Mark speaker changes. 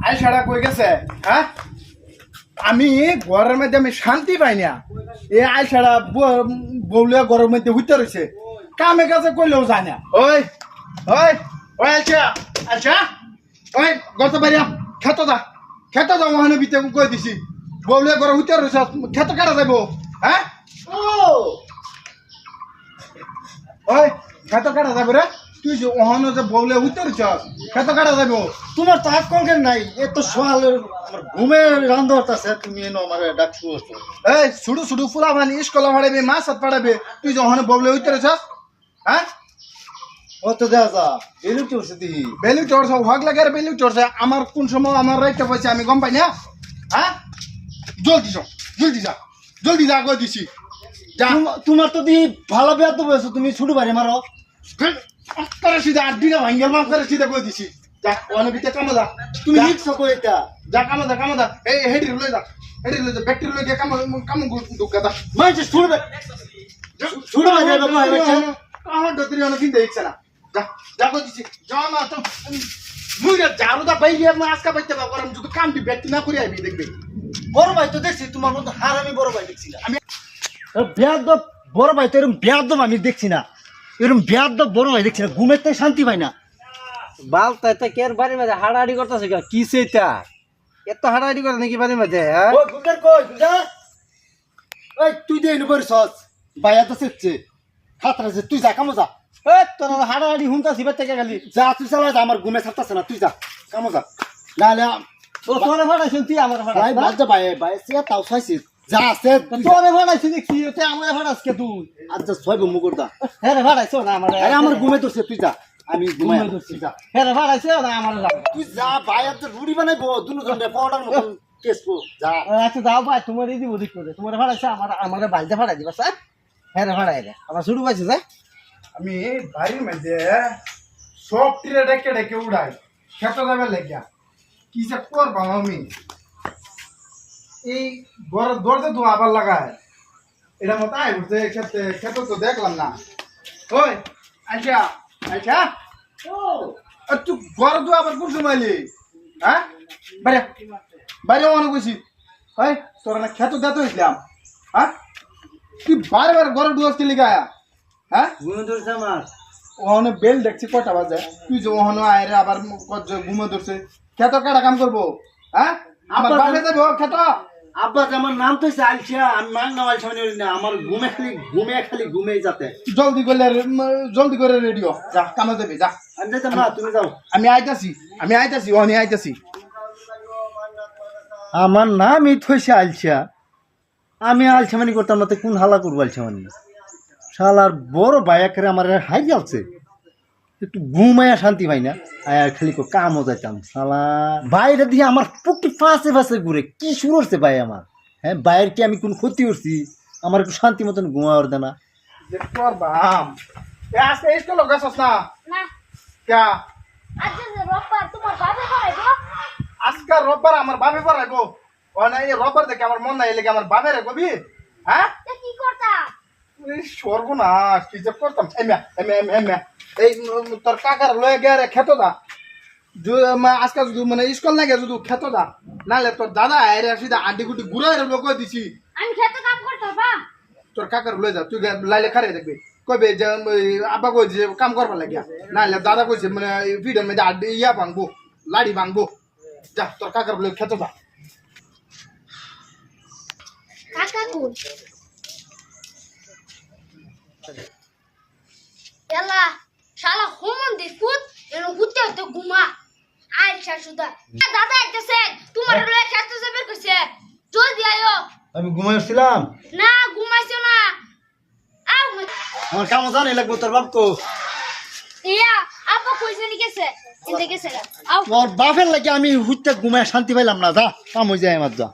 Speaker 1: আয়সাটা কই গেছে? হ্যাঁ, আমি ঘরের মধ্যে আমি শান্তি পাই না। এই আয়সাটা বউলিয়া ঘরের মধ্যে হইতে রয়েছে, কামে কাজে কইলেও যায় না। ওই ওই ওই আয়সা, আয়সা ওই গত বাড়িয়া খেত দা মহানে বিতে কই দিছি, বউলিয়া ঘরে হইতে রয়েছে, খেত কাটা যাইব। হ্যাঁ, ও ওই খেত কাটা যাবো রে, তুই যে ওহানো যে বউলে হইতে রয়েছ, খেত কাটা যাইব।
Speaker 2: তোমার তো হাত কলকেন নাই, এ তো সোয়ালের আমার ঘুমের রান্ধত আছে, তুমি এনো আমার ডাকছু।
Speaker 1: এই ছুটু ছুটু ফুলা ভানি স্কুলে পাঠাবে, মাছ হাত পাঠাবে, তুই যে ওহানে বউলে হইতে রয়েছ। হ্যাঁ,
Speaker 2: ও তো দেওয়া যা বেলু চড়ছে দিহি
Speaker 1: বেলু চড়ছে, হক লাগে বেলু চড়ছে। আমার কোন সময় আমার রাইতে পয়সা আমি গম পাই না। হ্যাঁ, জলদি যা জলদি যা জলদি যা কই দিছি। যা
Speaker 2: তোমার তো দি ভালো বেয়া তো বলছো, তুমি ছুটু বাড়ি মারো
Speaker 1: করে সিধা 8 দিনে ভাঙ্গেল মাছ করে সিধা কই দিছি। যা ওহানে বিতে কামে যা,
Speaker 2: তুমি লিখছো কই এটা?
Speaker 1: যা কামে যা এই হেডি লই যা, ব্যাকটেরিয়া লই গিয়ে কাম ঢুকা দা।
Speaker 2: মাইছে ছুটবে ছুটু বাড়ি বাবা
Speaker 1: আমার দত্তরি অনেক কিনতে ইচ্ছে না। যা যা কই দিছি, যা না তো মুই ঝাড়ুদা বাইরে আমি আজকা পাইতে পারবো, আমি যদি কামটি ব্যক্তি না করে আইবি দেখবি।
Speaker 2: বড় ভাই তো দেখছি তোমার মতো হারামি বড় ভাই দেখছি না আমি। বেয়াদব বড় ভাই তো এরকম বেয়াদব আমি দেখছি না, এরকম বেয়াদব বড় ভাই দেখছি না, ঘুমের থেকে শান্তি পাই না।
Speaker 3: বাল তাই কের বাড়ির মধ্যে হাড়াহাড়ি করতেছে কি সেইটা এত হাড়াহাড়ি করে নাকি বাড়ির মধ্যে? হ্যাঁ,
Speaker 2: ওই গুন্ডার কই গুন্ডা, ওই তুই দে এনে বরিছস ভাইয়া তো সেচ্ছে খাতরা যে, তুই যা কামো যা।
Speaker 3: তোর হাড়াহাড়ি হুমতাছি বাচ্চা গেলি
Speaker 2: যা তুই চালা যা, আমার ঘুমে ছাড়তাছে না, তুই যা কামো যা। নাহলে
Speaker 3: তোরে ভাড়াইছেন তুই আমার
Speaker 2: ভাই
Speaker 3: ভাড়া
Speaker 2: বাদ যা ভাই ভাই সে তাও খাইছিস যা আছে
Speaker 3: তোরে ভাড়াইছি দেখছি তুই আমার ভাড়াসকে তুই
Speaker 2: আচ্ছা ছয় মুকুর দা।
Speaker 3: হ্যাঁ ভাড়াইছো না আমার
Speaker 2: আরে আমার ঘুমে ধরছে, তুই যা আমি ঘুমাই ধরছি যা।
Speaker 3: হ্যাঁ ভাড়াইছো না আমার
Speaker 2: তুই যা ভাই আর তো রুটি বানাইবো দুজন পাউডার মতন কেসবো যা।
Speaker 3: আচ্ছা যাও ভাই তোমার এই দিব দিক করে তোমার ভাড়াইছো আমার বাড়িতে ভাড়াই দিবা স্যার। হ্যাঁ ভাড়াই রে আমার শুরু পাইছে যা
Speaker 1: আমি বাড়ির মধ্যে সব টিরে ডেকে ডেকে উড়াই খেতে যাবে লেগিয়া, কি যে করবা আমি। এই দরজা তো আবার লাগায়, এটা মতো আয় বলছে খেতে খেতে তো দেখলাম না। ওই আচ্ছা আচ্ছা তুই ঘর তো আবার কোন সময় এলি? হ্যাঁ, বাইরে বাইরে অনেক বেশি হয় তোর না খেতে দেতে হয়েছিলাম। হ্যাঁ, তুই বারবার ঘরে ডুয়াস কেলি গায়া? হ্যাঁ,
Speaker 2: ঘুমে ধরছে আমার।
Speaker 1: ওখানে বেল দেখছি কটা বাজে, তুই যে ওখানে আয় রে আবার ঘুমে ধরছে। খেত কাটা কাম করবো? হ্যাঁ, আমার বাপে যাবে খেত।
Speaker 2: আব্বা আমার নাম তো আলছিয়া, আমি মান না আলছা না, আমার ঘুমে খালি ঘুমে যাতে।
Speaker 1: জলদি করে রেডিও যা, কামে যাবি যা।
Speaker 2: আমি যাইতাম না, তুমি যাও।
Speaker 1: আমি আইতাছি ওখানে আইতাছি।
Speaker 2: আমার নামই থইছে আলছা, আমি আলছামানি করতাম না তো কোন হালা করবো আলছামানি? শালার বড় বায়াকের আমার হাই যাচ্ছে, একটু ঘুমাইয়া শান্তি পাই না, আর খালি কামও যাইতাম। শালা বাইরে দিয়ে আমার পুকি ফাঁসে ফাঁসে ঘুরে কি শুরু হচ্ছে ভাই আমার? হ্যাঁ, বাইরের কি আমি কোন ক্ষতি করছি? আমার একটু শান্তি মতন ঘুমাওয়ার দেনা।
Speaker 1: আজকে স্কুল গেছস না?
Speaker 4: না
Speaker 1: ক্যা
Speaker 4: আজকে যে রোববার তোমার বাবা পড়াইবো?
Speaker 1: আজকাল রোববার আমার বাপে পড়াইবো। এই রোববার দেখে আমার মন নাই লেগে আমার বাপেরে কবি। হ্যাঁ,
Speaker 4: তে কি করতা?
Speaker 1: সর্বনাশ কি যে করতাম। এই তোর কাকার লয়ে গেলে খেতো দা আজকাল যদি মানে স্কুল না গিয়ে যদি খেতো দা, নাহলে তোর দাদা আইরে সিধা আড্ডি গুটি ঘুরাই লোক দিছি।
Speaker 4: আমি খেতে কাম করতে বা
Speaker 1: তোর কাকার লয়ে যা, তুই লাইলে খারে দেখবি কবে যে আব্বা কই যে কাম করবার লাগিয়া, নাহলে দাদা কইছে মানে ভিডিওর মধ্যে আড্ডি ইয়া ভাঙবো, লাড়ি ভাঙবো। যা তোর কাকার লয়ে খেতো দা।
Speaker 4: কাকা কোন? এলা শালা হোমন দেখুত এনো হুতে তো ঘুমা আইছা সুদা। দাদা আইতাছে তোমার লয়ে খেতে যাবে কইছে, জলদি আয়ো।
Speaker 2: আমি ঘুমাইছিলাম
Speaker 4: না ঘুমাইছো না, আও
Speaker 2: আমার কামও জানি লাগবো তোর বাপকো।
Speaker 4: ইয়া আপা কইছে নি গেছে ইনতে গেছে আও।
Speaker 2: তোর বাপের লাগে আমি হুইতে ঘুমায় শান্তি পাইলাম না, যা কাম হয়ে যায় আমার যা।